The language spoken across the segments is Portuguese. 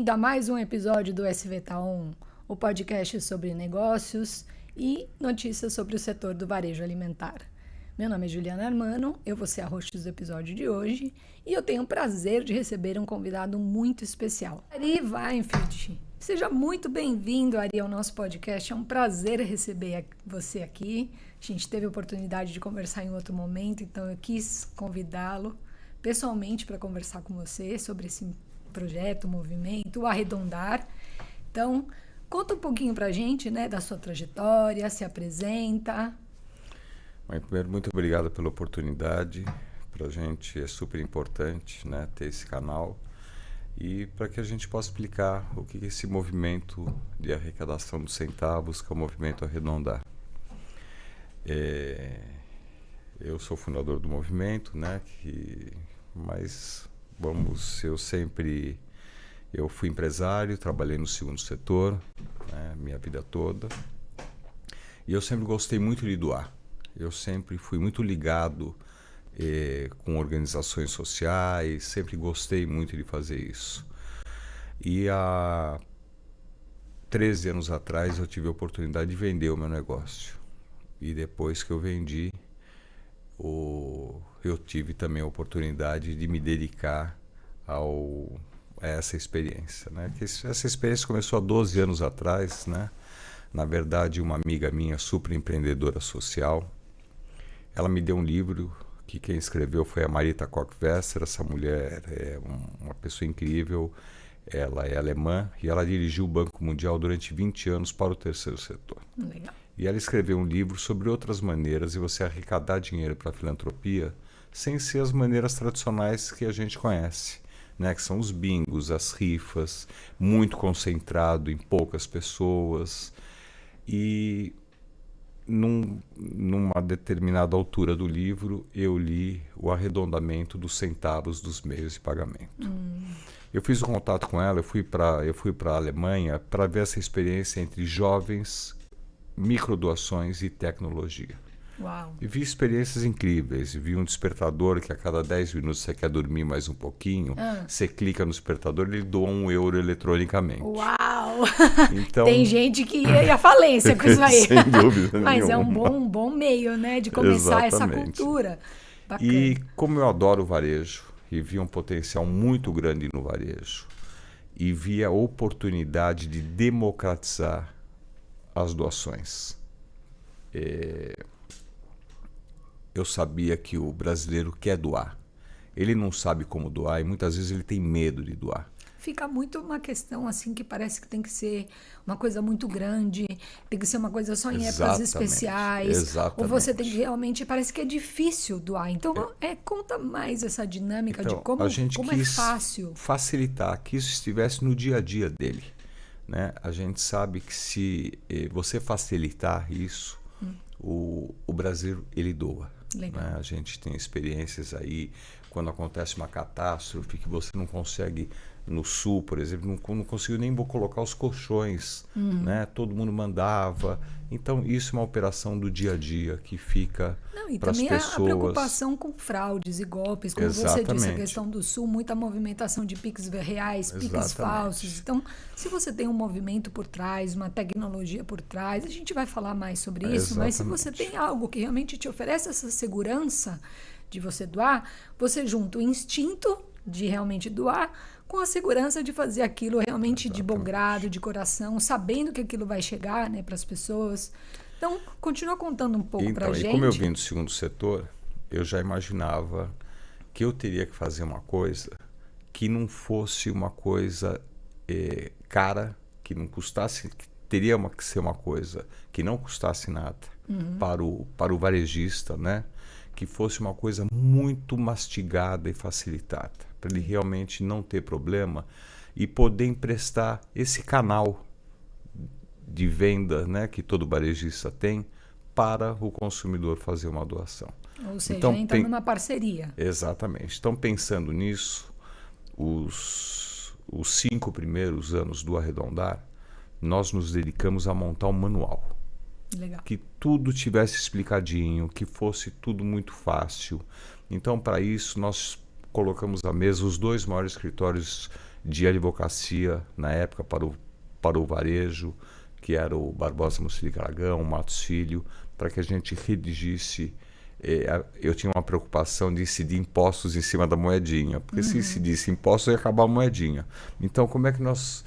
Bem-vindo a mais um episódio do SV Taon, o podcast sobre negócios e notícias sobre o setor do varejo alimentar. Meu nome é Juliana Armano, eu vou ser a host do episódio de hoje e eu tenho o prazer de receber um convidado muito especial, Ari Weinfeld. Seja muito bem-vindo, Ari, ao nosso podcast. É um prazer receber você aqui. A gente teve a oportunidade de conversar em outro momento, então eu quis convidá-lo pessoalmente para conversar com você sobre esse projeto, movimento, o Arredondar. Então, conta um pouquinho para a gente, né, da sua trajetória, se apresenta. Bem, primeiro, muito obrigado pela oportunidade. Para a gente é super importante, né, ter esse canal e para que a gente possa explicar o que é esse movimento de arrecadação dos centavos, que é o movimento Arredondar. Eu sou fundador do movimento, né, eu fui empresário, trabalhei no segundo setor, né, minha vida toda, e eu sempre gostei muito de doar. Eu sempre fui muito ligado com organizações sociais, sempre gostei muito de fazer isso. E há 13 anos atrás eu tive a oportunidade de vender o meu negócio. E depois que eu vendi, eu tive também a oportunidade de me dedicar a essa experiência, né? Essa experiência começou há 12 anos atrás, né? Na verdade, uma amiga minha, super empreendedora social, ela me deu um livro que quem escreveu foi a Marita Koch-Wesser. Essa mulher é uma pessoa incrível, ela é alemã e ela dirigiu o Banco Mundial durante 20 anos para o terceiro setor. Legal. E ela escreveu um livro sobre outras maneiras de você arrecadar dinheiro para a filantropia sem ser as maneiras tradicionais que a gente conhece, né? Que são os bingos, as rifas, muito concentrado em poucas pessoas. E numa determinada altura do livro, eu li o arredondamento dos centavos dos meios de pagamento. Eu fiz um contato com ela, eu fui para a Alemanha para ver essa experiência entre jovens, microdoações e tecnologia. Uau. E vi experiências incríveis. Vi um despertador que a cada 10 minutos você quer dormir mais um pouquinho, você clica no despertador e ele doa €1 eletronicamente. Uau! Então, tem gente que ia à falência com isso aí. Sem dúvida Mas nenhuma. É um bom meio, né, de começar essa cultura. Bacana. E como eu adoro o varejo e vi um potencial muito grande no varejo e vi a oportunidade de democratizar as doações. Eu sabia que o brasileiro quer doar. Ele não sabe como doar e muitas vezes ele tem medo de doar. Fica muito uma questão assim que parece que tem que ser uma coisa muito grande, tem que ser uma coisa só em épocas especiais. Exatamente. Ou você tem que realmente, parece que é difícil doar. Então, conta mais essa dinâmica de como é fácil. Facilitar, que isso estivesse no dia a dia dele, né? A gente sabe que se você facilitar isso, o brasileiro, ele doa. Legal. Né? A gente tem experiências aí, quando acontece uma catástrofe, que você não consegue, no sul, por exemplo, não conseguiu nem colocar os colchões, né? Todo mundo mandava. Então, isso é uma operação do dia a dia que fica para as pessoas. E também a preocupação com fraudes e golpes, como você disse, a questão do sul, muita movimentação de Pix reais, Pix falsos. Então, se você tem um movimento por trás, uma tecnologia por trás, a gente vai falar mais sobre isso, mas se você tem algo que realmente te oferece essa segurança de você doar, você junta o instinto de realmente doar com a segurança de fazer aquilo realmente de bom grado, de coração, sabendo que aquilo vai chegar, né, para as pessoas. Então, continua contando um pouco para a gente. E como eu vim do segundo setor, eu já imaginava que eu teria que fazer uma coisa que não fosse uma coisa cara, que não custasse, que teria que ser uma coisa que não custasse nada para o varejista, né? Que fosse uma coisa muito mastigada e facilitada, para ele realmente não ter problema e poder emprestar esse canal de venda, né, que todo varejista tem, para o consumidor fazer uma doação. Ou seja, então, entra numa parceria. Exatamente. Então, pensando nisso, os 5 primeiros anos do Arredondar, nós nos dedicamos a montar um manual. Legal. Que tudo tivesse explicadinho, que fosse tudo muito fácil. Então, para isso, nós colocamos à mesa os 2 maiores escritórios de advocacia na época para o varejo, que era o Barbosa Mussilic Aragão, o Matos Filho, para que a gente redigisse. Eu tinha uma preocupação de incidir impostos em cima da moedinha, porque se incidisse impostos ia acabar a moedinha. Então, como é que nós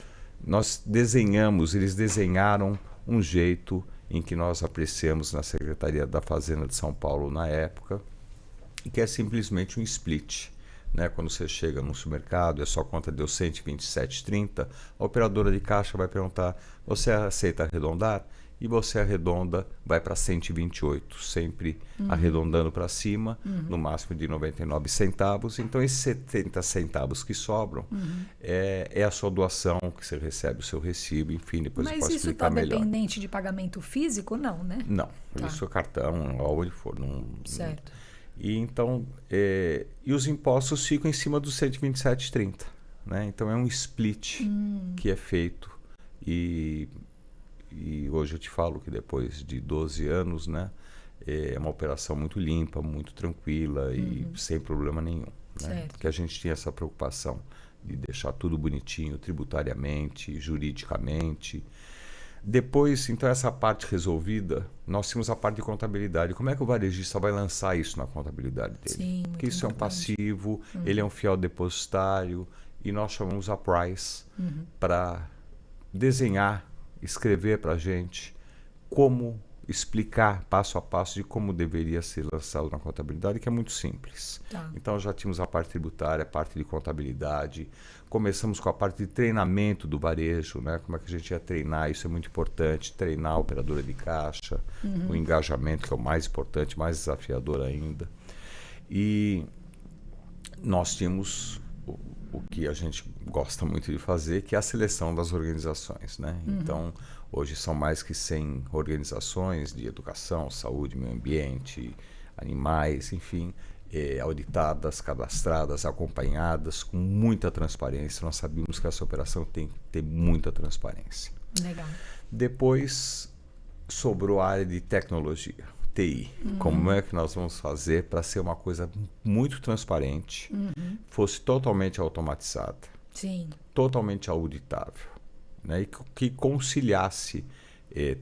desenhamos, eles desenharam um jeito em que nós apreciamos na Secretaria da Fazenda de São Paulo na época, que é simplesmente um split. Né? Quando você chega no supermercado e a sua conta deu 127,30, a operadora de caixa vai perguntar: você aceita arredondar? E você arredonda, vai para 128, sempre arredondando para cima, no máximo de 99 centavos. Então, esses 70 centavos que sobram é a sua doação, que você recebe o seu recibo, enfim, depois eu posso explicar melhor. Mas isso está dependente de pagamento físico? Não, né? Não, isso é cartão, onde for. Certo. E então, e os impostos ficam em cima dos 127,30. Né? Então, é um split que é feito e hoje eu te falo que depois de 12 anos, né, é uma operação muito limpa, muito tranquila e sem problema nenhum. Né? Porque a gente tinha essa preocupação de deixar tudo bonitinho, tributariamente, juridicamente. Depois, então, essa parte resolvida, nós tínhamos a parte de contabilidade. Como é que o varejista vai lançar isso na contabilidade dele? Sim, porque isso importante. É um passivo, ele é um fiel depositário e nós chamamos a Price para desenhar, escrever para a gente como explicar passo a passo de como deveria ser lançado na contabilidade, que é muito simples. Tá. Então já tínhamos a parte tributária, a parte de contabilidade, começamos com a parte de treinamento do varejo, né? Como é que a gente ia treinar, isso é muito importante, treinar a operadora de caixa, o engajamento, que é o mais importante, mais desafiador ainda. E nós tínhamos o que a gente gosta muito de fazer, que é a seleção das organizações, né? Então, hoje são mais que 100 organizações de educação, saúde, meio ambiente, animais, enfim, auditadas, cadastradas, acompanhadas, com muita transparência. Nós sabemos que essa operação tem que ter muita transparência. Legal. Depois, sobrou a área de tecnologia. TI. Como é que nós vamos fazer para ser uma coisa muito transparente, fosse totalmente automatizada, Sim. totalmente auditável, né? E que conciliasse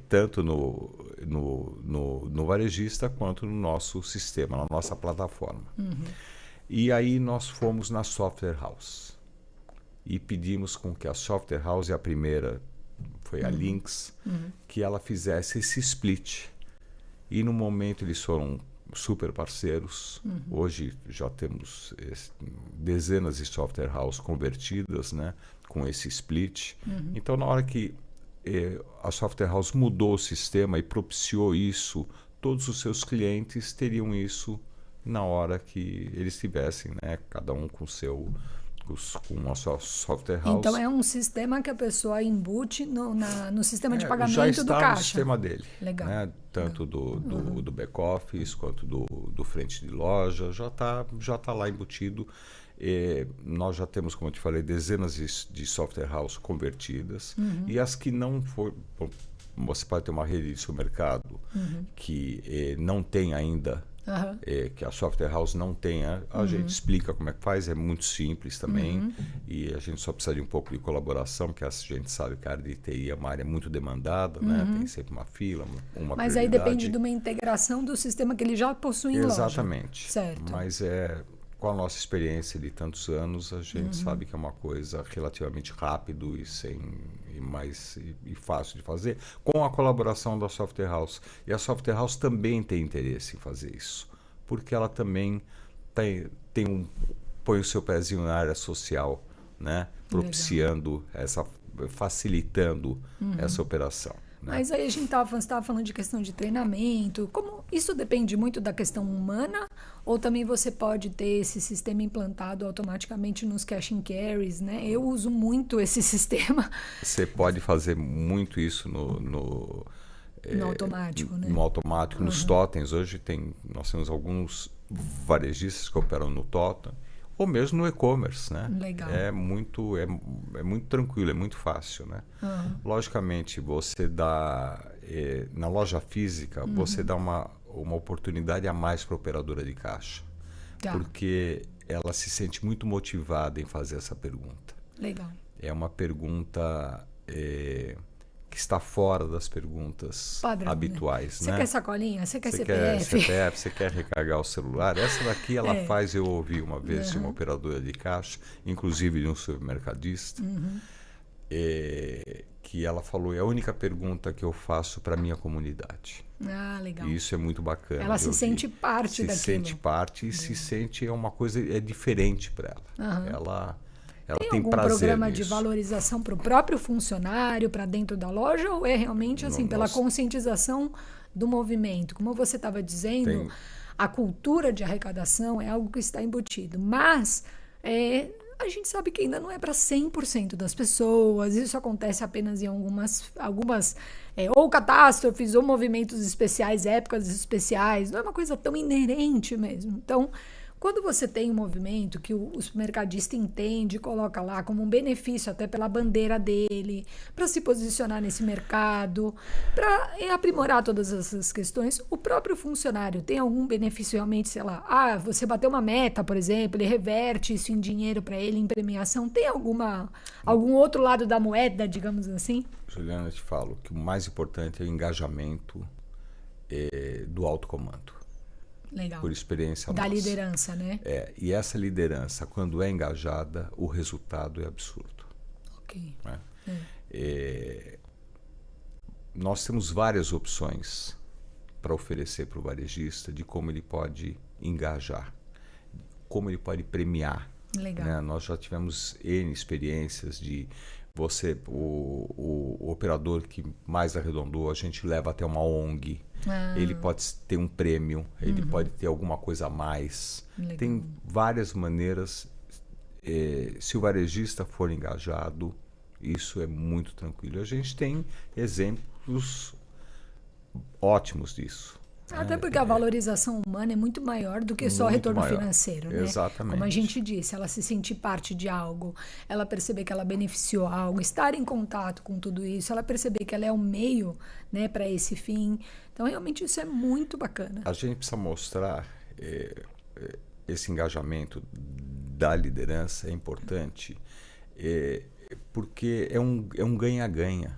tanto no varejista quanto no nosso sistema, na nossa plataforma. E aí nós fomos na Software House e pedimos com que a Software House, a primeira foi a Lynx, que ela fizesse esse split. E no momento eles foram super parceiros. Hoje já temos dezenas de software house convertidas, né, com esse split. Então, na hora que a software house mudou o sistema e propiciou isso, todos os seus clientes teriam isso na hora que eles tivessem, né, cada um com uma só software house. Então é um sistema que a pessoa embute no sistema de pagamento já está do caixa. no sistema dele. Legal. Né? Tanto do back-office quanto do frente de loja, já tá lá embutido. Nós já temos, como eu te falei, dezenas de software house convertidas. E as que não for, você pode ter uma rede de supermercado que não tem ainda, que a software house não tenha, a gente explica como é que faz, é muito simples também, e a gente só precisa de um pouco de colaboração, porque a gente sabe que a área de TI é uma área muito demandada, né? Tem sempre uma fila, uma Mas aí depende de uma integração do sistema que ele já possui em loja. Exatamente. Certo. Mas com a nossa experiência de tantos anos, a gente sabe que é uma coisa relativamente rápido e fácil de fazer, com a colaboração da Software House. E a Software House também tem interesse em fazer isso, porque ela também põe o seu pezinho na área social, né? Propiciando, facilitando essa operação. Né? Mas aí você estava falando de questão de treinamento. Como isso depende muito da questão humana, ou também você pode ter esse sistema implantado automaticamente nos cash and carries, né? Eu uso muito esse sistema. Você pode fazer muito isso no automático, né? No automático, nos totens. Hoje nós temos alguns varejistas que operam no totem, ou mesmo no e-commerce, né? Legal. É muito tranquilo, é muito fácil, né? Logicamente, você dá na loja física, você dá uma oportunidade a mais para a operadora de caixa, porque ela se sente muito motivada em fazer essa pergunta. Legal. É uma pergunta que está fora das perguntas Padrão, habituais. Né? Você quer sacolinha? Você quer Você CPF? quer CPF? Você quer recarregar o celular? Essa daqui ela faz, eu ouvi uma vez de uma operadora de caixa, inclusive de um supermercadista, que ela falou, é a única pergunta que eu faço para a minha comunidade. Ah, legal. E isso é muito bacana. Ela se sente parte daquilo. Se sente parte e se sente uma coisa diferente para ela. Ela tem algum prazer programa nisso. de valorização para o próprio funcionário, para dentro da loja, ou é realmente assim, pela conscientização do movimento? Como você estava dizendo, a cultura de arrecadação é algo que está embutido, mas a gente sabe que ainda não é para 100% das pessoas, isso acontece apenas em algumas ou catástrofes, ou movimentos especiais, épocas especiais, não é uma coisa tão inerente mesmo. Então, quando você tem um movimento que o supermercadista entende, coloca lá como um benefício até pela bandeira dele, para se posicionar nesse mercado, para aprimorar todas essas questões, o próprio funcionário tem algum benefício realmente, sei lá, você bateu uma meta, por exemplo, ele reverte isso em dinheiro para ele, em premiação, tem algum outro lado da moeda, digamos assim? Juliana, eu te falo que o mais importante é o engajamento do alto comando. Legal. Por experiência da nossa. Liderança, né? E essa liderança, quando é engajada, o resultado é absurdo. Ok. Nós temos várias opções para oferecer para o varejista de como ele pode engajar, como ele pode premiar. Legal. Né? Nós já tivemos N experiências de o operador que mais arredondou, a gente leva até uma ONG. Ele pode ter um prêmio, ele pode ter alguma coisa a mais. Legal. Tem várias maneiras. Se o varejista for engajado, isso é muito tranquilo. A gente tem exemplos ótimos disso. Até porque a valorização humana é muito maior do que só Muito retorno maior. financeiro, né? Exatamente. Como a gente disse, ela se sentir parte de algo, ela perceber que ela beneficiou algo, estar em contato com tudo isso, ela perceber que ela é o meio, né, para esse fim. Então, realmente, isso é muito bacana. A gente precisa mostrar esse engajamento da liderança, é importante, porque é um ganha-ganha.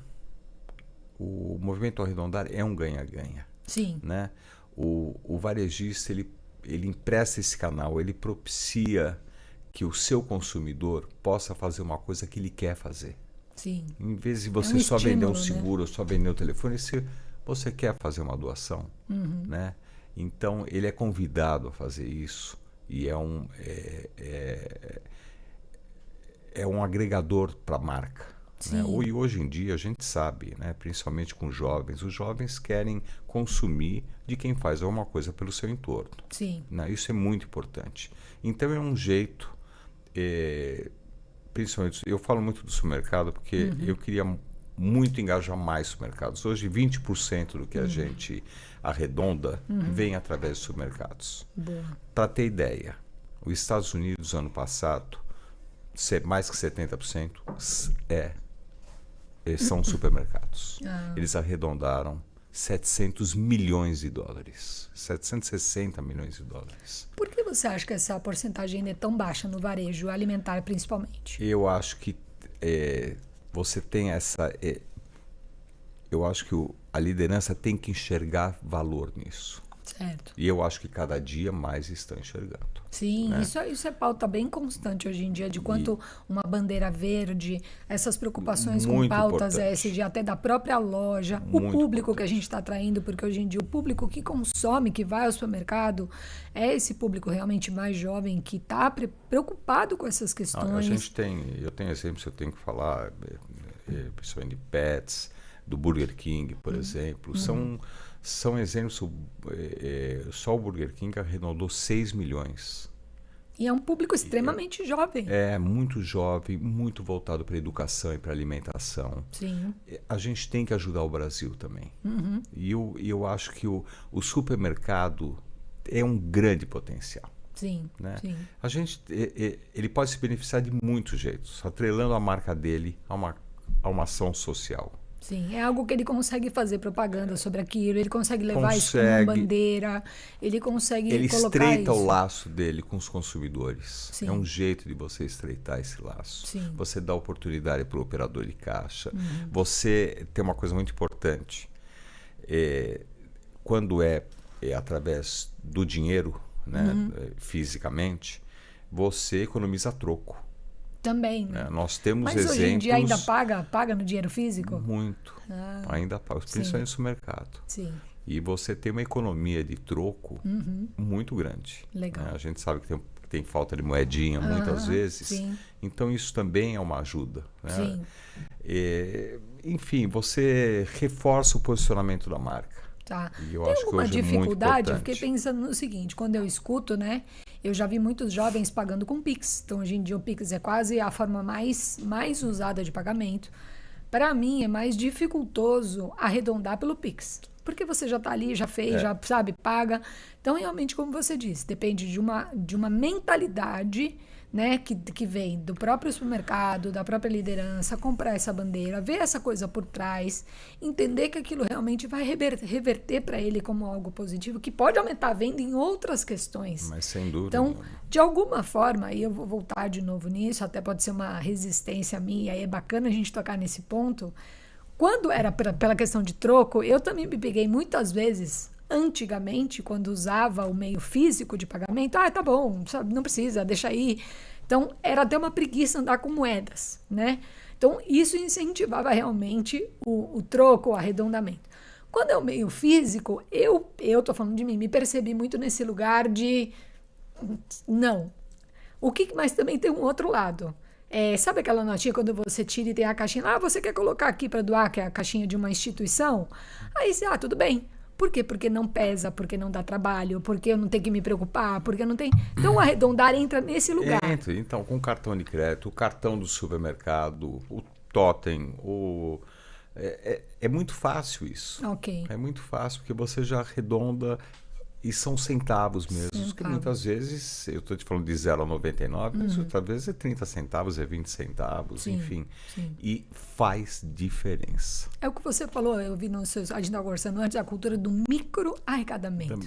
O movimento Arredondar é um ganha-ganha. Sim. Né? O varejista ele empresta esse canal, ele propicia que o seu consumidor possa fazer uma coisa que ele quer fazer. Sim. Em vez de você só vender um seguro, só vender o telefone, você quer fazer uma doação. Né? Então, ele é convidado a fazer isso e é um agregador para a marca. Né? E hoje em dia a gente sabe, né, principalmente com os jovens querem consumir de quem faz alguma coisa pelo seu entorno. Sim. Né? Isso é muito importante. Então é um jeito, principalmente, eu falo muito do supermercado porque eu queria muito engajar mais supermercados. Hoje 20% do que a gente arredonda vem através de supermercados. Para ter ideia, os Estados Unidos ano passado, mais que 70% são supermercados. Eles arredondaram 700 milhões de dólares. 760 milhões de dólares. Por que você acha que essa porcentagem ainda é tão baixa no varejo alimentar, principalmente? Eu acho que você tem essa... eu acho que a liderança tem que enxergar valor nisso. Certo. E eu acho que cada dia mais estão enxergando. Sim, né? Isso é pauta bem constante hoje em dia, de quanto uma bandeira verde, essas preocupações com pautas ESG, até da própria loja, o público que a gente está atraindo, porque hoje em dia o público que consome, que vai ao supermercado, é esse público realmente mais jovem que está preocupado com essas questões. Eu tenho exemplos, eu tenho que falar, principalmente de Pets, do Burger King, por exemplo, são exemplos, só o Burger King arredondou 6 milhões. E é um público extremamente jovem. É, muito jovem, muito voltado para a educação e para a alimentação. Sim. A gente tem que ajudar o Brasil também. E eu acho que o supermercado é um grande potencial. Sim, né? Sim. Ele pode se beneficiar de muitos jeitos, atrelando a marca dele a uma ação social. Sim, é algo que ele consegue fazer propaganda sobre aquilo, ele consegue levar isso como bandeira, ele consegue ele colocar estreita isso. o laço dele com os consumidores. Sim. É um jeito de você estreitar esse laço. Sim. Você dá oportunidade para o operador de caixa. Você tem uma coisa muito importante. Quando é através do dinheiro, né, fisicamente, você economiza troco. Também, né? Nós temos Mas exemplos... hoje em dia ainda paga no dinheiro físico? Muito. Ainda paga, principalmente no supermercado. Sim. E você tem uma economia de troco muito grande. Legal. A gente sabe que tem falta de moedinha muitas vezes. Sim. Então isso também é uma ajuda. Né? Sim. Enfim, você reforça o posicionamento da marca. Tá. E eu tem acho alguma que hoje é muito dificuldade? Eu importante. fiquei pensando no seguinte, quando eu escuto, né? Eu já vi muitos jovens pagando com Pix. Então, hoje em dia, o Pix é quase a forma mais usada de pagamento. Para mim, é mais dificultoso arredondar pelo Pix. Porque você já está ali, já fez, já sabe, paga. Então, realmente, como você disse, depende de uma mentalidade, né, que vem do próprio supermercado, da própria liderança, comprar essa bandeira, ver essa coisa por trás, entender que aquilo realmente vai reverter para ele como algo positivo, que pode aumentar a venda em outras questões. Mas sem dúvida. Então, de alguma forma, e eu vou voltar de novo nisso, até pode ser uma resistência minha, e é bacana a gente tocar nesse ponto. Quando era pela questão de troco, eu também me peguei muitas vezes, antigamente, quando usava o meio físico de pagamento, tá bom, sabe, não precisa, deixa aí. Então, era até uma preguiça andar com moedas, né? Então, isso incentivava realmente o troco, o arredondamento. Quando é o meio físico, eu tô falando de mim, me percebi muito nesse lugar de não. Mas também tem um outro lado. Sabe aquela notinha quando você tira e tem a caixinha? Você quer colocar aqui para doar, que é a caixinha de uma instituição? Aí você, tudo bem. Por quê? Porque não pesa, porque não dá trabalho, porque eu não tenho que me preocupar, porque não tem... Então, o arredondar entra nesse lugar. Entra. Então, com cartão de crédito, o cartão do supermercado, o totem, é muito fácil isso. Ok. É muito fácil, porque você já arredonda e são centavos mesmo. Que muitas vezes, eu estou te falando de 0 a 99, mas outras vezes é 30 centavos, é 20 centavos, enfim. Sim. E faz diferença. É o que você falou, eu vi no seu... A gente estava conversando antes, a cultura do micro-arrecadamento.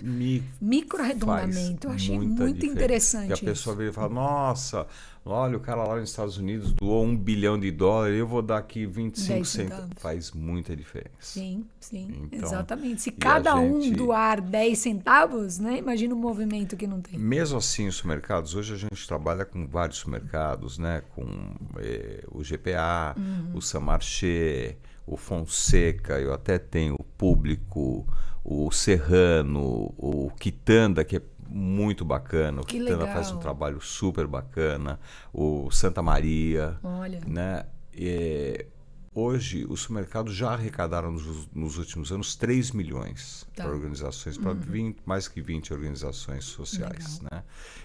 Micro-arredondamento. Eu achei muito interessante isso. Que a pessoa vem e fala, nossa, olha, o cara lá nos Estados Unidos doou $1 bilhão, eu vou dar aqui 25 centavos. Faz muita diferença. Sim, então, exatamente. Se cada um doar 10 centavos, né? Imagina o movimento que não tem. Mesmo assim, os supermercados, hoje a gente trabalha com vários supermercados, né? Com o GPA, o Samarché, o Fonseca, eu até tenho o Público, o Serrano, o Quitanda, que é muito bacana. O Quitanda faz um trabalho super bacana. O Santa Maria. Olha. Né? Hoje, os supermercados já arrecadaram nos últimos anos 3 milhões para organizações, para mais que 20 organizações sociais. Né?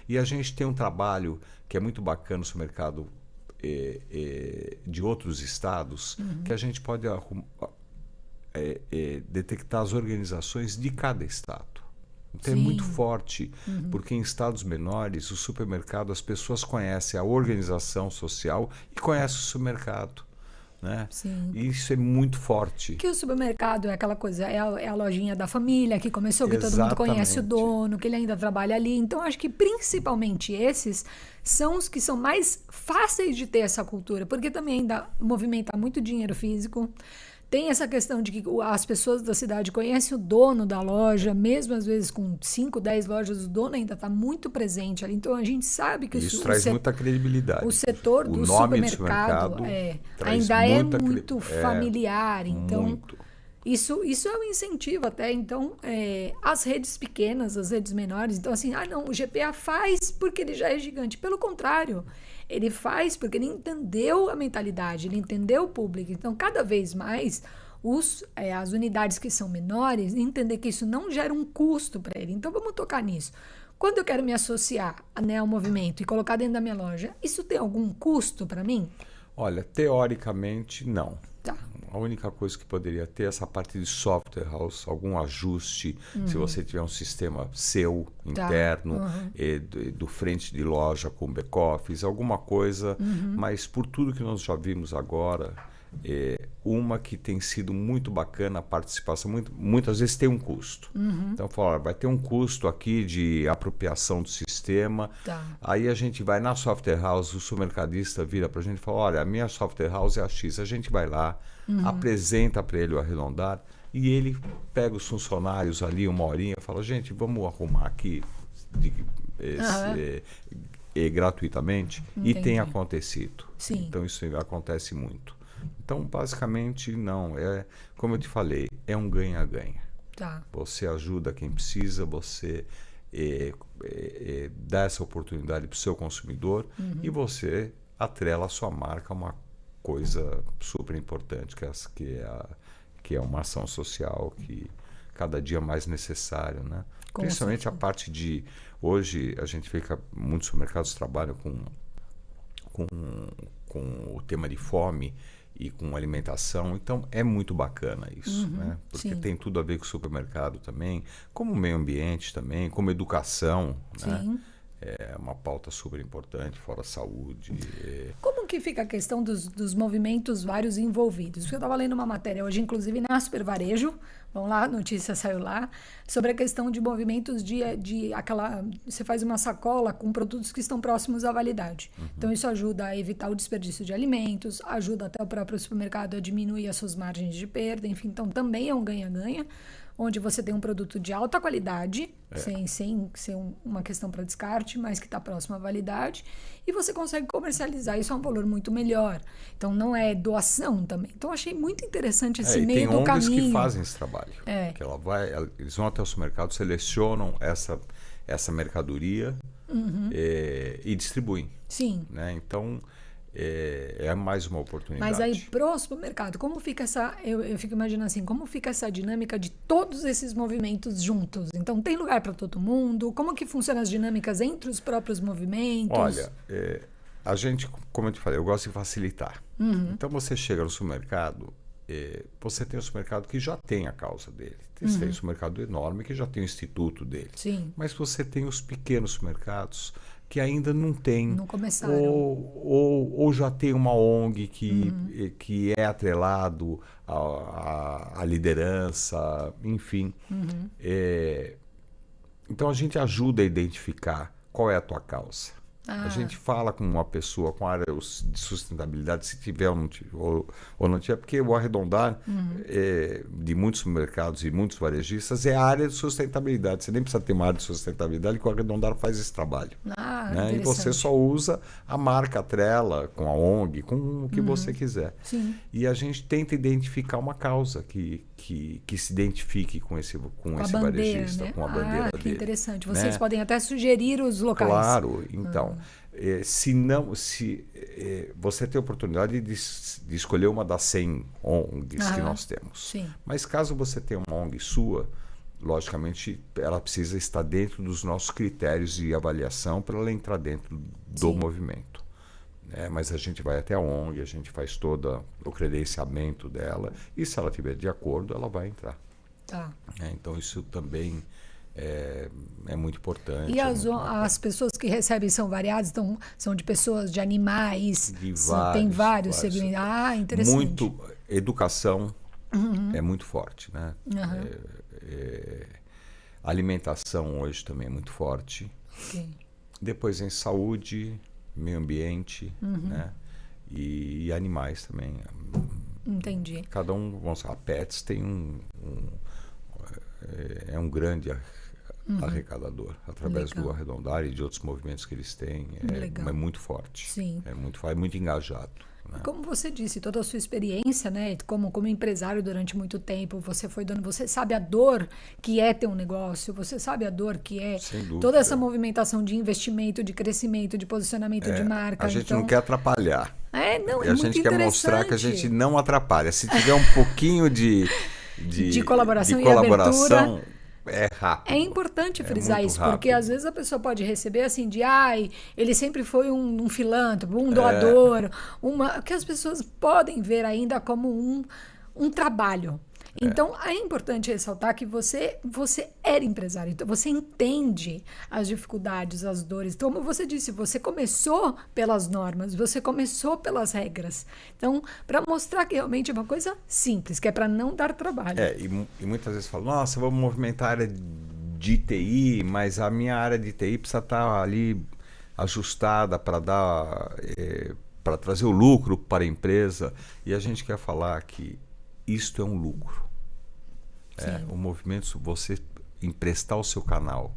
E a gente tem um trabalho que é muito bacana no supermercado de outros estados, que a gente pode detectar as organizações de cada estado. Então é muito forte, porque em estados menores, o supermercado, as pessoas conhecem a organização social e conhecem o supermercado. Né? Sim. E isso é muito forte. Que o supermercado é aquela coisa, é a lojinha da família que começou, que todo mundo conhece o dono, que ele ainda trabalha ali. Então, acho que principalmente esses são os que são mais fáceis de ter essa cultura, porque também ainda movimenta muito dinheiro físico. Tem essa questão de que as pessoas da cidade conhecem o dono da loja, mesmo às vezes com 5, 10 lojas, o dono ainda está muito presente ali. Então a gente sabe que isso traz muita credibilidade. O setor do supermercado ainda é muito familiar. Então, isso é um incentivo até. Então, as redes pequenas, as redes menores, então assim, não, o GPA faz porque ele já é gigante. Pelo contrário, ele faz porque ele entendeu a mentalidade, ele entendeu o público. Então, cada vez mais, as unidades que são menores, entender que isso não gera um custo para ele. Então, vamos tocar nisso. Quando eu quero me associar, né, ao movimento e colocar dentro da minha loja, isso tem algum custo para mim? Olha, teoricamente, não. Tá. A única coisa que poderia ter é essa parte de software house, algum ajuste, se você tiver um sistema seu, interno, do frente de loja com back-office, alguma coisa, mas por tudo que nós já vimos agora, Uma que tem sido muito bacana a participação, muitas vezes tem um custo. Então, fala, vai ter um custo aqui de apropriação do sistema. Tá. Aí a gente vai na software house, o supermercadista vira para a gente e fala, olha, a minha software house é a X. A gente vai lá, apresenta para ele o Arredondar e ele pega os funcionários ali uma horinha e fala, gente, vamos arrumar aqui gratuitamente. Entendi. E tem acontecido. Sim. Então isso acontece muito. Então, basicamente, não. Como eu te falei, é um ganha-ganha. Tá. Você ajuda quem precisa, você dá essa oportunidade para o seu consumidor e você atrela a sua marca a uma coisa super importante, que é uma ação social que cada dia é mais necessário, né? Principalmente a parte de... Hoje, a gente vê que muitos supermercados trabalham com o tema de fome e com alimentação, então é muito bacana isso, né? Porque tem tudo a ver com o supermercado também, como o meio ambiente também, como educação, né? É uma pauta super importante, fora a saúde. Como que fica a questão dos movimentos vários envolvidos? Porque eu estava lendo uma matéria hoje, inclusive na Super Varejo, vamos lá, a notícia saiu lá, sobre a questão de movimentos de aquela... Você faz uma sacola com produtos que estão próximos à validade. Então isso ajuda a evitar o desperdício de alimentos, ajuda até o próprio supermercado a diminuir as suas margens de perda, enfim, então também é um ganha-ganha, onde você tem um produto de alta qualidade, sem ser uma questão para descarte, mas que está próximo à validade, e você consegue comercializar isso a um valor muito melhor. Então, não é doação também. Então, achei muito interessante esse meio do caminho. Tem ONGs que fazem esse trabalho. Que eles vão até o supermercado, selecionam essa mercadoria e distribuem. Sim. Né? Então... É mais uma oportunidade. Mas aí pro supermercado, como fica essa... Eu fico imaginando assim, como fica essa dinâmica de todos esses movimentos juntos? Então, tem lugar para todo mundo? Como que funcionam as dinâmicas entre os próprios movimentos? Olha, a gente, como eu te falei, eu gosto de facilitar. Então, você chega no supermercado, você tem um supermercado que já tem a causa dele. Você tem um supermercado enorme que já tem o instituto dele. Sim. Mas você tem os pequenos supermercados que ainda não tem. Não começaram. Ou já tem uma ONG que é atrelado à liderança, enfim. Então a gente ajuda a identificar qual é a tua causa. A gente fala com uma pessoa com área de sustentabilidade, se tiver ou não tiver, porque o Arredondar de muitos mercados e muitos varejistas é a área de sustentabilidade. Você nem precisa ter uma área de sustentabilidade, que o Arredondar faz esse trabalho. Né? E você só usa a marca atrela com a ONG, com o que você quiser. Sim. E a gente tenta identificar uma causa que se identifique com esse bandeira, varejista, né? com a bandeira que dele. Interessante. Né? Vocês podem até sugerir os locais. Claro, então. Se você tem a oportunidade de escolher uma das 100 ONGs que nós temos. Sim. Mas caso você tenha uma ONG sua, logicamente ela precisa estar dentro dos nossos critérios de avaliação para ela entrar dentro do movimento. Mas a gente vai até a ONG, a gente faz todo o credenciamento dela e se ela estiver de acordo, ela vai entrar. Tá. Então isso também é muito importante. E as pessoas que recebem são variadas? Então, são de pessoas, de animais? Tem vários segmentos. Interessante. Muito, educação é muito forte, né? Alimentação hoje também é muito forte. Okay. Depois em saúde, meio ambiente, né? E animais também. Entendi. Cada um, vamos lá, a Pets tem um grande arrecadador através do Arredondar e de outros movimentos que eles têm. É muito forte. Sim. É muito engajado. Né? Como você disse, toda a sua experiência, né, como empresário durante muito tempo, você sabe a dor que é ter um negócio, você sabe a dor que é toda essa movimentação de investimento, de crescimento, de posicionamento de marca. A gente não quer atrapalhar. A gente quer mostrar que a gente não atrapalha. Se tiver um pouquinho de colaboração e abertura, é rápido. É importante frisar isso, rápido. porque às vezes a pessoa pode receber assim de ele sempre foi um filântropo, um doador, que as pessoas podem ver ainda como um trabalho. Então, é importante ressaltar que você era empresário, então você entende as dificuldades, as dores. Então, como você disse, você começou pelas normas, você começou pelas regras. Então, para mostrar que realmente é uma coisa simples, que é para não dar trabalho. E muitas vezes falam, nossa, vamos movimentar a área de TI, mas a minha área de TI precisa estar ali ajustada para dar, para trazer o lucro para a empresa. E a gente quer falar que isto é um lucro. O movimento, você emprestar o seu canal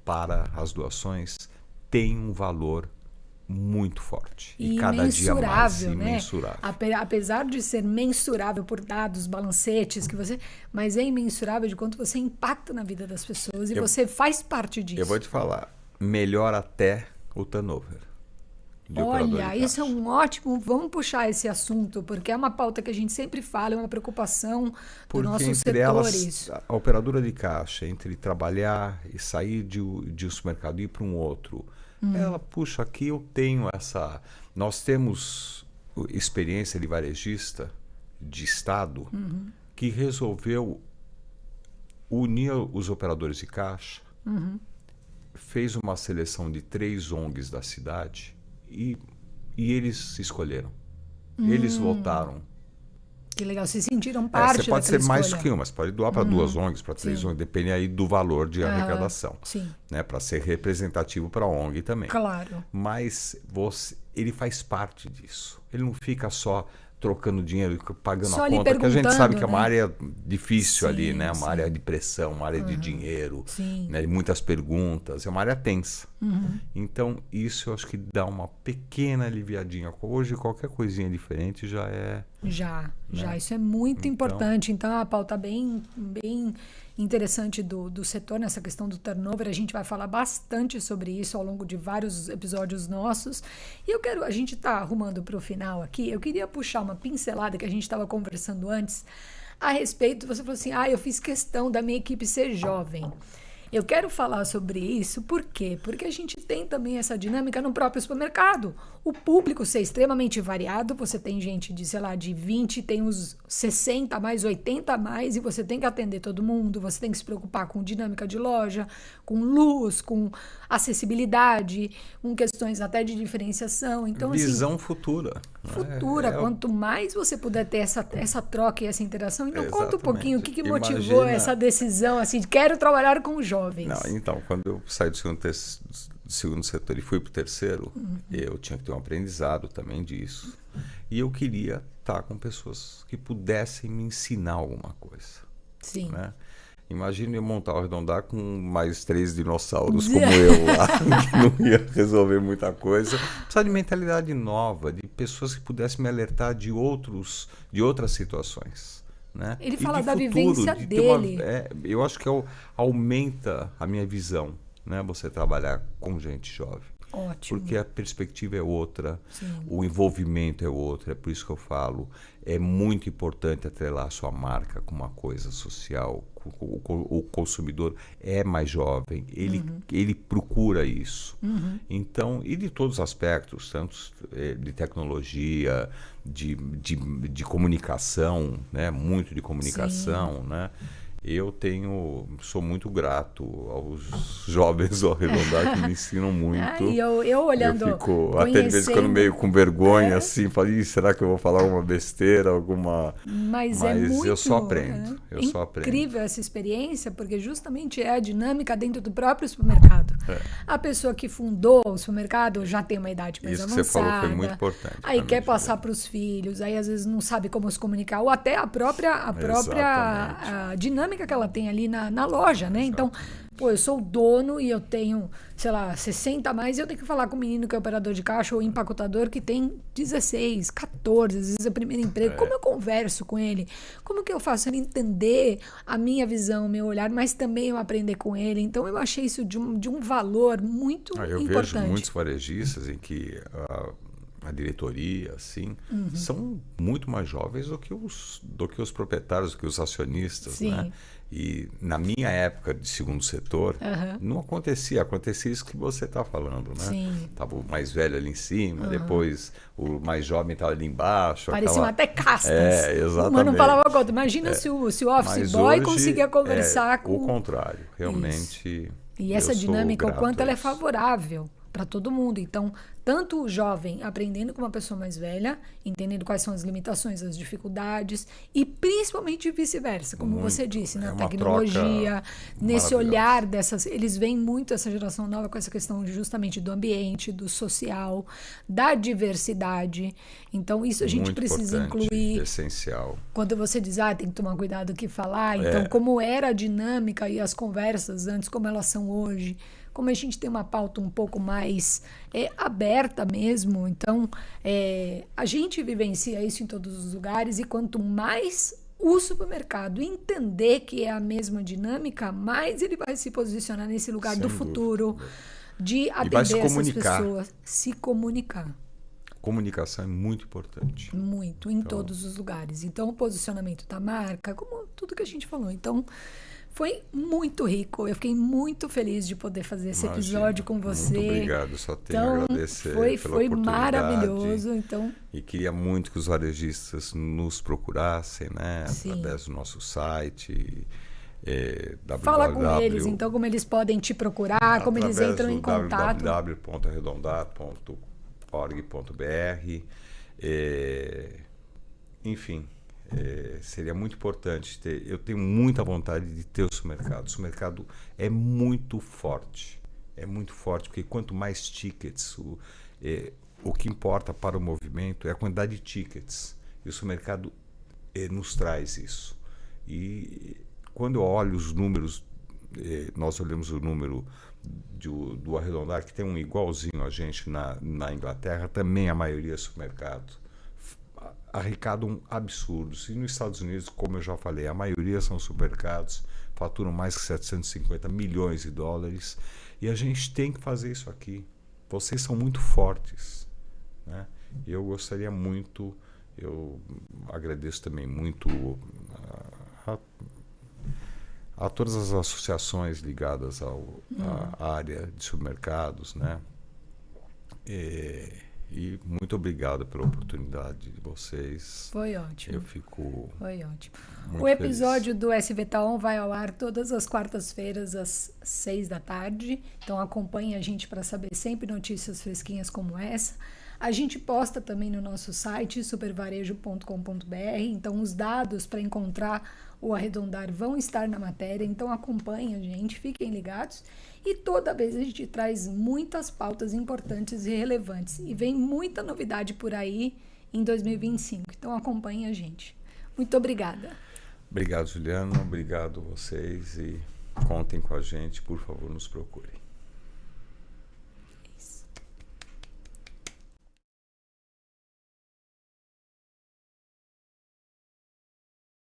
para as doações tem um valor muito forte. E cada dia mais imensurável. Apesar de ser mensurável por dados, balancetes, mas é imensurável de quanto você impacta na vida das pessoas e você faz parte disso. Eu vou te falar, melhor até o turnover. Olha, isso é um ótimo... Vamos puxar esse assunto, porque é uma pauta que a gente sempre fala, é uma preocupação do nosso setor. Elas, a operadora de caixa, entre trabalhar e sair de um supermercado e ir para um outro, ela, puxa, aqui eu tenho essa... Nós temos experiência de varejista de Estado que resolveu unir os operadores de caixa, fez uma seleção de 3 ONGs da cidade e eles escolheram. Eles votaram. Que legal, se sentiram parte daquela pode ser escolha. mais que uma, você pode doar para 2 ONGs, para 3 ONGs, depende aí do valor de arrecadação. Né, para ser representativo para a ONG também. Claro. Mas ele faz parte disso. Ele não fica só trocando dinheiro, pagando só a conta, porque a gente sabe que é uma né? área difícil ali, né? Uma área de pressão, uma área de dinheiro, né? Muitas perguntas, é uma área tensa. Então, isso eu acho que dá uma pequena aliviadinha. Hoje, qualquer coisinha diferente já é... Já. Isso é muito importante. Então, é uma pauta bem interessante do setor, nessa questão do turnover. A gente vai falar bastante sobre isso ao longo de vários episódios nossos. E a gente está arrumando para o final aqui, eu queria puxar uma pincelada que a gente estava conversando antes a respeito, você falou assim, eu fiz questão da minha equipe ser jovem. Eu quero falar sobre isso, por quê? Porque a gente tem também essa dinâmica no próprio supermercado. O público ser extremamente variado, você tem gente de, sei lá, de 20, tem os 60 a mais, 80 a mais, e você tem que atender todo mundo, você tem que se preocupar com dinâmica de loja, com luz, com acessibilidade, com questões até de diferenciação. Então, visão futura. Quanto mais você puder ter essa troca e essa interação. Então, conta um pouquinho o que motivou essa decisão, assim, de quero trabalhar com jovens. Então, quando eu saí do segundo setor e fui para o terceiro, eu tinha que ter um aprendizado também disso. E eu queria estar com pessoas que pudessem me ensinar alguma coisa. Sim. Né? Imagina eu montar o Arredondar com mais 3 dinossauros como eu lá, que não ia resolver muita coisa. Precisava de mentalidade nova, de pessoas que pudessem me alertar de outras situações. Né? Ele fala da vivência dele. Eu acho que aumenta a minha visão, né? Você trabalhar com gente jovem. Ótimo. Porque a perspectiva é outra, Sim. O envolvimento é outro, é por isso que eu falo, é muito importante atrelar a sua marca com uma coisa social. O consumidor é mais jovem, ele procura isso. Então, e de todos os aspectos, tanto de tecnologia, de comunicação, né? Muito de comunicação, né? Eu sou muito grato aos jovens do Arredondar que me ensinam muito. Eu olhando, eu fico até de vez em quando meio com vergonha, assim, falei, será que eu vou falar alguma besteira, Mas é muito, eu só aprendo. Incrível essa experiência, porque justamente é a dinâmica dentro do próprio supermercado. A pessoa que fundou o supermercado já tem uma idade mais avançada. Isso que você falou foi muito importante. Aí quer passar para os filhos, aí às vezes não sabe como se comunicar, ou até a própria dinâmica que ela tem ali na loja, né? Então, eu sou o dono e eu tenho, sei lá, 60 a mais, e eu tenho que falar com o menino que é operador de caixa ou empacotador que tem 16, 14, às vezes é o primeiro emprego. Como eu converso com ele? Como que eu faço ele entender a minha visão, o meu olhar, mas também eu aprender com ele? Então, eu achei isso de um valor muito importante. Eu vejo muitos varejistas em que a diretoria, assim, são muito mais jovens do que os proprietários, do que os acionistas, Sim. né? E na minha época de segundo setor, não acontecia isso que você está falando, né? Sim. Tava o mais velho ali em cima, depois o mais jovem estava ali embaixo. Pareciam até castas. Exatamente. Uma não falava com a outra. Imagina se o office boy hoje, conseguia conversar com... o contrário, realmente. E essa dinâmica, o quanto ela é isso. favorável para todo mundo. Então, tanto o jovem aprendendo com uma pessoa mais velha, entendendo quais são as limitações, as dificuldades, e principalmente vice-versa, como você disse, na tecnologia, nesse olhar dessas... Eles veem muito, essa geração nova, com essa questão justamente do ambiente, do social, da diversidade. Então, isso a gente muito precisa incluir. Essencial. Quando você diz, tem que tomar cuidado o que falar. Então, como era a dinâmica e as conversas antes, como elas são hoje, como a gente tem uma pauta um pouco mais aberta mesmo, então a gente vivencia isso em todos os lugares, e quanto mais o supermercado entender que é a mesma dinâmica, mais ele vai se posicionar nesse lugar do futuro, de atender essas pessoas, se comunicar. Comunicação é muito importante. Muito, em todos os lugares. Então, o posicionamento da marca, como tudo que a gente falou. Então, foi muito rico. Eu fiquei muito feliz de poder fazer esse episódio com você. Muito obrigado. Só tenho a agradecer pela foi maravilhoso. Então, e queria muito que os varejistas nos procurassem, né? Sim. Através do nosso site. Fala com eles, então, como eles podem te procurar, como eles entram em contato. www.arredondar.org.br. Enfim. Seria muito importante ter. Eu tenho muita vontade de ter o supermercado. O supermercado é muito forte. É muito forte, porque quanto mais tickets, o que importa para o movimento é a quantidade de tickets. E o supermercado nos traz isso. E quando eu olho os números, nós olhamos o número do Arredondar, que tem um igualzinho a gente na Inglaterra, também a maioria é supermercado. Arrecadam absurdos. E nos Estados Unidos, como eu já falei, a maioria são supermercados, faturam mais que 750 milhões de dólares. E a gente tem que fazer isso aqui. Vocês são muito fortes, né? Eu gostaria muito, eu agradeço também muito a todas as associações ligadas à área de supermercados, né? E muito obrigado pela oportunidade de vocês. Foi ótimo. Eu fico Foi ótimo. muito O episódio feliz. do SV Taon vai ao ar todas as quartas-feiras, às 6 da tarde. Então acompanhe a gente para saber sempre notícias fresquinhas como essa. A gente posta também no nosso site, supervarejo.com.br. Então os dados para encontrar o Arredondar vão estar na matéria. Então acompanhe a gente, fiquem ligados. E toda vez a gente traz muitas pautas importantes e relevantes. E vem muita novidade por aí em 2025. Então acompanhe a gente. Muito obrigada. Obrigado, Juliano. Obrigado a vocês. E contem com a gente. Por favor, nos procurem.